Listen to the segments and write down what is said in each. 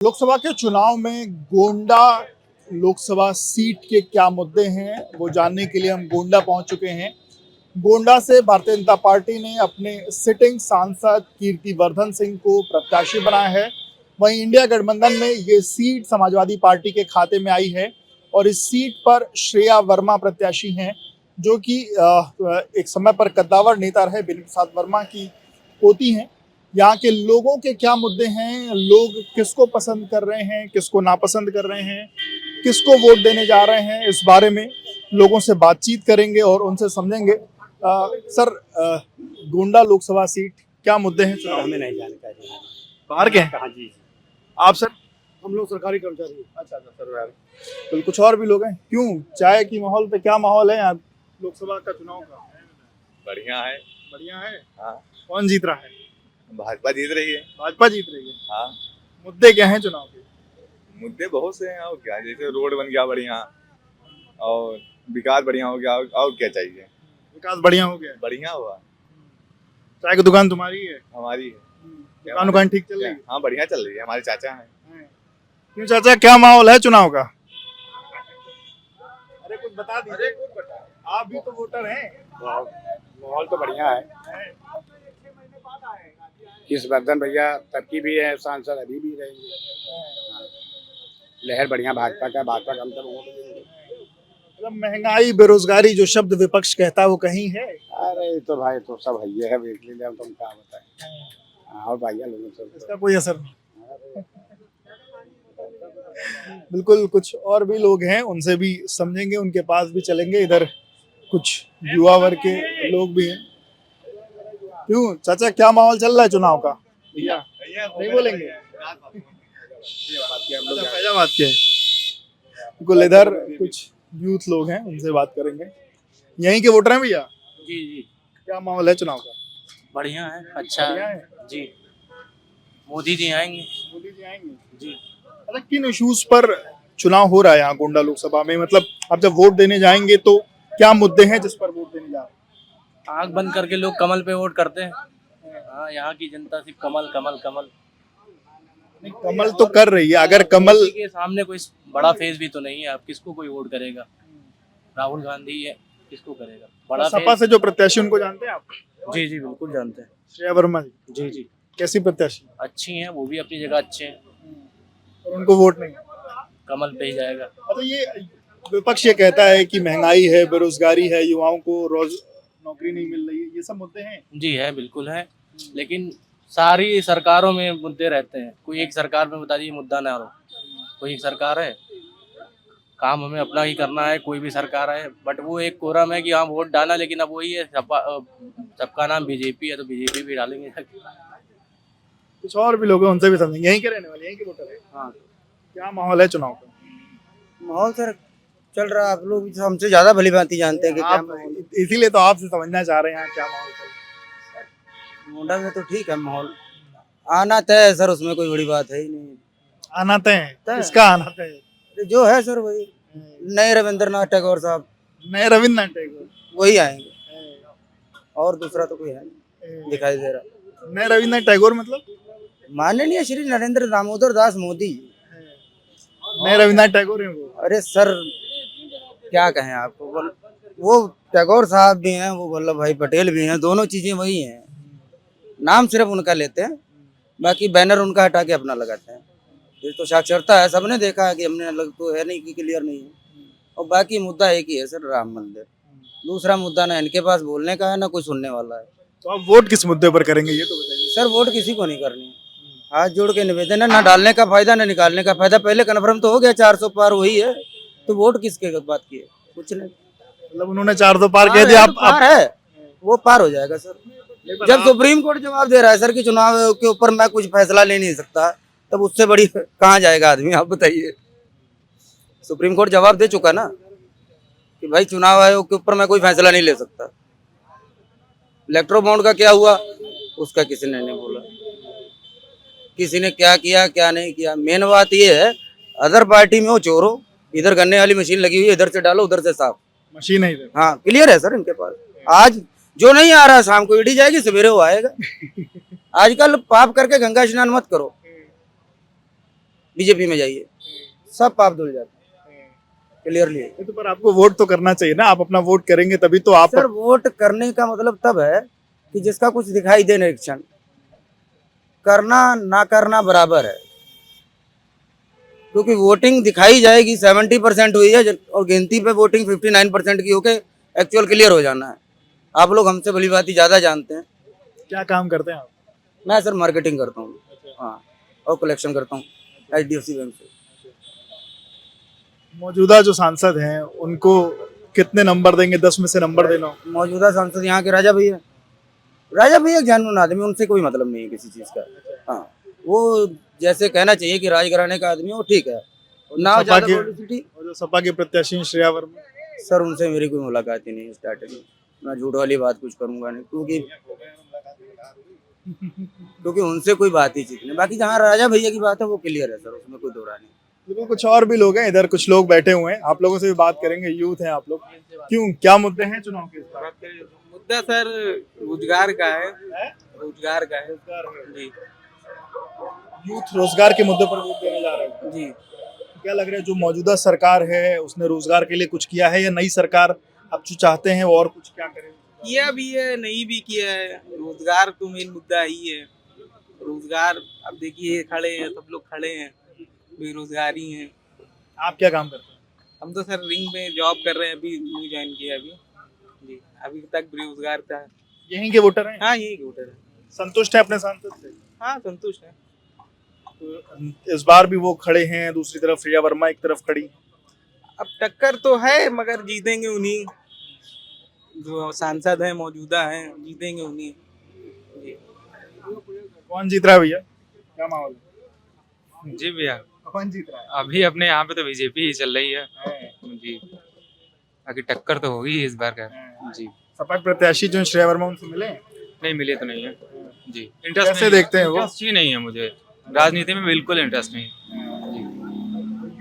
लोकसभा के चुनाव में गोंडा लोकसभा सीट के क्या मुद्दे हैं वो जानने के लिए हम गोंडा पहुंच चुके हैं। गोंडा से भारतीय जनता पार्टी ने अपने सिटिंग सांसद कीर्तिवर्धन सिंह को प्रत्याशी बनाया है। वहीं इंडिया गठबंधन में ये सीट समाजवादी पार्टी के खाते में आई है और इस सीट पर श्रेया वर्मा प्रत्याशी हैं, जो कि एक समय पर कद्दावर नेता रहे विनय प्रसाद वर्मा की पोती हैं। यहाँ के लोगों के क्या मुद्दे हैं, लोग किसको पसंद कर रहे हैं, किसको नापसंद कर रहे हैं, किसको वोट देने जा रहे हैं, इस बारे में लोगों से बातचीत करेंगे और उनसे समझेंगे। सर, गोंडा लोकसभा सीट क्या मुद्दे हैं चुनाव? हमें नहीं जानकारी है। बाहर के हैं? हाँ जी। आप सर? हम लोग सरकारी कर्मचारी हैं। अच्छा सर। तो कुछ और भी लोग हैं? क्यों, चाय की माहौल पे क्या माहौल है यहाँ लोकसभा का चुनाव का? बढ़िया है। बढ़िया है। हाँ। कौन जीत रहा है? भाजपा जीत रही है। भाजपा जीत रही है। हाँ। मुद्दे क्या हैं चुनाव के? मुद्दे बहुत से हैं, और क्या, जैसे रोड बन गया बढ़िया और विकास बढ़िया हो गया, और क्या चाहिए। विकास बढ़िया हो गया? बढ़िया हुआ। चाय की दुकान तुम्हारी है? हमारी है। दुकान ठीक चल रही है? हाँ, बढ़िया चल रही है, हमारे चाचा हैं। क्यों चाचा, क्या माहौल है चुनाव का? अरे कुछ बता दीजिए, आप भी तो वोटर हैं। माहौल तो बढ़िया है। कीर्तिवर्धन भैया तब की भी है सांसद, अभी भी रहेंगे। लहर बढ़िया भाजपा का हम सब वोट देंगे। मतलब महंगाई, बेरोजगारी जो शब्द विपक्ष कहता है वो कहीं है? अरे तो भाई तो सब है देख लीजिए, हम तुम क्या बताएं। और भैया लोगों से इसका कोई असर नहीं। बिल्कुल, कुछ और भी लोग हैं, उनसे भी समझेंगे, उनके पास भी चलेंगे। इधर कुछ युवा वर्ग के लोग भी हैं। क्यों चाचा, क्या माहौल चल रहा है चुनाव का? भैया नहीं बोलेंगे? फैजाबाद के बिल्कुल। इधर कुछ यूथ लोग हैं, उनसे बात करेंगे। यहीं के वोटर हैं भैया? जी जी। क्या माहौल है चुनाव का? बढ़िया है, अच्छा बढ़िया है जी। मोदी जी आएंगे। मोदी जी आएंगे जी। अच्छा, किन इश्यूज पर चुनाव हो रहा है यहाँ गोंडा लोकसभा में? मतलब आप जब वोट देने जाएंगे तो क्या मुद्दे हैं जिस पर वोट देने जा रहे हैं? आंख बंद करके लोग कमल पे वोट करते हैं। हाँ, यहाँ की जनता सिर्फ कमल कमल कमल। नहीं, कमल तो कर रही है। अगर कमल मोदी के सामने कोई बड़ा फेस भी तो नहीं है, आप किसको कोई वोट करेगा? राहुल गांधी है, किसको करेगा बड़ा सपा से जो प्रत्याशी उनको जानते हैं आप? जी जी, बिल्कुल जानते हैं। श्रेया वर्मा जी? जी जी। कैसी प्रत्याशी? अच्छी हैं, वो भी अपनी जगह अच्छे हैं। और उनको वोट नहीं? कमल पे ही जाएगा। अच्छा, ये विपक्ष ये कहता है कि महंगाई है, बेरोजगारी है, युवाओं को रोज नौकरी नहीं मिल रही है, ये सब मुद्दे हैं? जी है, बिल्कुल है। लेकिन सारी सरकारों में मुद्दे रहते हैं। कोई एक सरकार में बता दीजिए मुद्दा ना हो। कोई एक सरकार है, काम हमें अपना ही करना है, कोई भी सरकार है, बट वो एक कोरम है कि हाँ वोट डाला, लेकिन अब वही है सबका नाम बीजेपी है तो बीजेपी भी डालेंगे। कुछ और भी लोग हैं, उनसे भी समझेंगे। यहीं के रहने वाले, यहीं के वोटर है? हाँ। क्या माहौल है चुनाव का? माहौल सर चल रहा है, आप लोग हमसे ज्यादा भली भांति जानते हैं कि क्या माहौल है। इसीलिए तो आपसे समझना चाह रहे हैं यहाँ क्या माहौल चल रहा है। गोंडा में तो ठीक है माहौल, आना तय है सर, उसमें कोई बड़ी बात है ही नहीं। आना तय है? किसका आना तय है? जो है सर वही नए रविंद्रनाथ टैगोर साहब, नए रविंद्रनाथ टैगोर वही आएंगे, और दूसरा तो कोई है नहीं दिखाई दे रहा। नए रविंद्रनाथ टैगोर मतलब माननीय श्री नरेंद्र दामोदर दास मोदी। नए रविंद्रनाथ टैगोर हैं वो? अरे सर क्या कहें आपको, वो टैगोर साहब भी हैं, वो वल्लभ भाई पटेल भी हैं, दोनों चीजें वही हैं। नाम सिर्फ उनका लेते हैं, बाकी बैनर उनका हटा के अपना लगाते हैं। ये तो साक्षरता है, सबने देखा है कि हमने अलग तो है नहीं कि क्लियर नहीं है। और बाकी मुद्दा एक ही है सर, राम मंदिर। दूसरा मुद्दा ना इनके पास बोलने का है ना कोई सुनने वाला है। तो आप वोट किस मुद्दे पर करेंगे ये तो बताइए? सर वोट किसी को नहीं करनी, हाथ जोड़ के निवेदन है, ना डालने का फायदा ना निकालने का फायदा। पहले कन्फर्म तो हो गया 400 पार वही है, तो वोट किसके बात की है? कुछ नहीं। मतलब उन्होंने 400 पार कह दिया, आप पार है, वो पार हो जाएगा सर। जब सुप्रीम कोर्ट जवाब दे रहा है सर कि चुनाव के ऊपर मैं कुछ फैसला ले नहीं सकता, तब उससे बड़ी कहाँ जाएगा आदमी, आप बताइए। सुप्रीम कोर्ट जवाब दे चुका ना कि भाई चुनाव आयोग के ऊपर मैं कोई फैसला नहीं ले सकता। इलेक्ट्रो बॉन्ड का क्या हुआ उसका किसी ने नहीं बोला, किसी ने क्या किया क्या नहीं किया। मेन बात ये है, अदर पार्टी में हो चोर हो, इधर गन्ने वाली मशीन लगी हुई है, इधर से डालो उधर से साफ मशीन है इधर। हाँ क्लियर है सर इनके पास। आज जो नहीं आ रहा शाम को ईडी जाएगी, सवेरे वो आएगा। आजकल पाप करके गंगा स्नान मत करो, बीजेपी में जाइए, सब पाप धुल जाते हैं क्लियरली। तो पर आपको वोट तो करना चाहिए ना, आप अपना वोट करेंगे तभी तो आप। सर वोट करने का मतलब तब है कि जिसका कुछ दिखाई दे निरीक्षण, करना ना करना बराबर है, क्योंकि वोटिंग दिखाई जाएगी 70% हुई है और गिनती पे वोटिंग 59% की होके एक्चुअल क्लियर हो जाना है। आप लोग हमसे भली बात ही ज़्यादा जानते हैं। क्या काम करते हैं आप? मैं सर मार्केटिंग करता हूँ, हाँ, और कलेक्शन करता हूँ HDFC बैंक से। मौजूदा जो सांसद हैं उनको कितने नंबर देंगे? 10 में से नंबर देना हो। मौजूदा सांसद यहाँ के राजा भैया एक जानून आदमी, उनसे कोई मतलब नहीं है किसी चीज़ का। हाँ, वो जैसे कहना चाहिए कि राज घराने का आदमी हो, ठीक है ना। सपा ज़्यादा के पब्लिसिटी और जो सपा के प्रत्याशी हैं श्रेया वर्मा, सर उनसे मेरी कोई मुलाकात ही नहीं है स्टार्टिंग में। मैं झूठ वाली बात कुछ करूंगा नहीं, क्योंकि उनसे कोई बात ही चीज नहीं। बाकी जहाँ राजा भैया की बात है वो क्लियर है सर, उसमें कोई दो राय नहीं। बिल्कुल। कुछ और भी लोग हैं इधर, कुछ लोग बैठे हुए हैं, आप लोगों से भी बात करेंगे। यूथ हैं आप लोग, क्यों, क्या मुद्दे हैं चुनाव के इस बार? मुद्दा सर रोजगार का है, रोजगार का है जी। यूथ रोजगार के मुद्दे पर वोट देने जा रहे हैं जी। क्या लग रहा है जो मौजूदा सरकार है उसने रोजगार के लिए कुछ किया है, या नई सरकार अब जो चाहते हैं वो और कुछ क्या करें? किया भी है, नहीं भी किया है। रोजगार तो मेन मुद्दा ही है। रोजगार अब देखिए, खड़े हैं सब लोग, खड़े हैं, बेरोजगारी हैं। आप क्या काम करते हैं? हम तो सर रिंग में जॉब कर रहे हैं, अभी न्यू ज्वाइन किया अभी जी। अभी तक बेरोजगार था। यहीं के वोटर हैं? हाँ, यही वोटर है। संतुष्ट है अपने सांसद से? हाँ, संतुष्ट है। तो इस बार भी वो खड़े हैं, दूसरी तरफ श्रेया वर्मा एक तरफ खड़ी। अब टक्कर तो है, मगर जीतेंगे उन्हीं जो सांसद हैं, मौजूदा हैं, जीतेंगे उन्हीं जी। कौन जीत रहा है भैया, क्या माहौल है? जी भैया, कौन जीत रहा है? अभी अपने यहाँ पे तो बीजेपी ही चल रही है जी। बाकी टक्कर तो होगी इस बार का जी। सपा के प्रत्याशी जो श्रेया वर्मा, उनसे मिले हैं? नहीं मिले तो नहीं है जी। कैसे देखते हैं वो? इंटरेस्ट ही नहीं है मुझे, राजनीति में बिल्कुल इंटरेस्ट नहीं जी।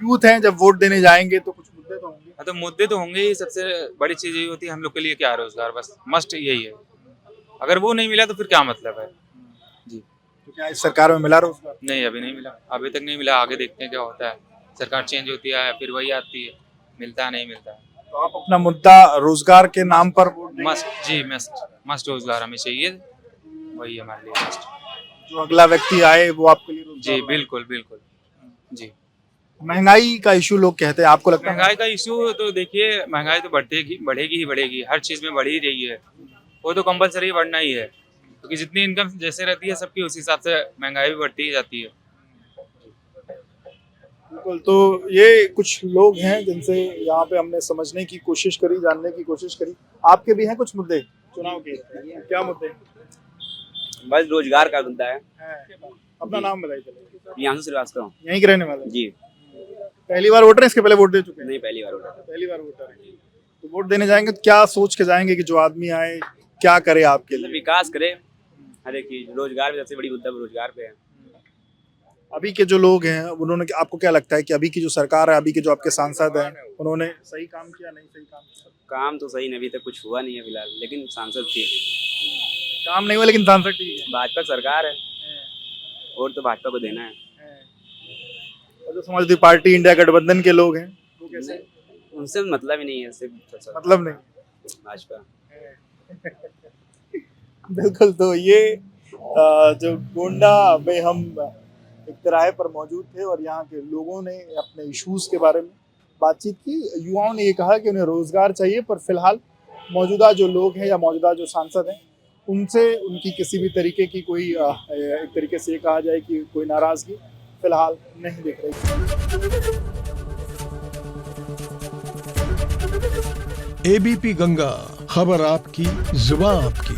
यूथ हैं, जब वोट देने जाएंगे तो कुछ मुद्दे तो होंगे। हाँ, तो मुद्दे तो होंगे ही। सबसे बड़ी चीज यही होती है हम लोग के लिए, क्या रोजगार, बस मस्ट यही है। अगर वो नहीं मिला तो फिर क्या मतलब है जी। तो क्या इस सरकार में मिला रोजगार? नहीं, अभी नहीं मिला, अभी तक नहीं मिला। आगे देखते हैं क्या होता है। सरकार चेंज होती है फिर वही आती है, मिलता है नहीं मिलता है। तो आप अपना मुद्दा रोजगार के नाम पर वोट देंगे? मस्ट जी, मस्ट रोजगार हमें चाहिए, वही हमारे लिए मस्ट। जो अगला व्यक्ति आए वो आपके लिए रोजगार जी लाए। बिल्कुल बिल्कुल जी। महंगाई का इशू लोग कहते हैं, आपको लगता है? महंगाई का इशू तो देखिए, महंगाई तो बढ़ेगी ही बढ़ेगी, हर चीज़ में बढ़ ही रही है। वो तो कंपलसरी बढ़ना ही है, क्योंकि जितनी इनकम जैसे रहती है सबकी, उस हिसाब से महंगाई भी बढ़ती ही जाती है। बिल्कुल। तो ये कुछ लोग हैं जिनसे यहाँ पे हमने समझने की कोशिश करी, जानने की कोशिश करी। आपके भी हैं कुछ मुद्दे चुनाव के? क्या मुद्दे? बस रोजगार का मुद्दा है। अपना नाम बताइए। प्रियांशु श्रीवास्तव। यहीं के रहने वाले हैं? जी। पहली बार वोटर हैं, इसके पहले वोट दे चुके हैं? नहीं, पहली बार वोटर। पहली बार वोटर हैं। तो वोट देने जाएंगे तो क्या सोच के जाएंगे कि जो आदमी आए क्या करे आपके लिए? विकास करे हर एक चीज। रोजगार भी सबसे बड़ी मुद्दा रोजगार पे है। अभी के जो लोग हैं उन्होंने, आपको क्या लगता है कि अभी की जो सरकार है, अभी के जो आपके सांसद हैं, उन्होंने सही काम किया, नहीं सही काम किया? काम तो सही नहीं, अभी तक कुछ हुआ नहीं है फिलहाल, लेकिन सांसद थे। काम नहीं हुआ लेकिन सांसद ठीक है। भाजपा सरकार है, वोट तो भाजपा को देना है। और जो समाजवादी पार्टी, इंडिया गठबंधन के लोग हैं, वो कैसे? उनसे मतलब ही नहीं है, सिर्फ मतलब नहीं, भाजपा। बिल्कुल। तो ये जो गोंडा में हम एक तिराहे पर मौजूद थे और यहाँ के लोगों ने अपने इश्यूज के बारे में बातचीत की। युवाओं ने ये कहा कि उन्हें रोजगार चाहिए, पर फिलहाल मौजूदा जो लोग हैं या मौजूदा जो सांसद हैं उनसे उनकी किसी भी तरीके की कोई एक तरीके से ये कहा जाए कि कोई नाराजगी फिलहाल नहीं दिख रही। एबीपी गंगा, खबर आपकी, जुबान आपकी।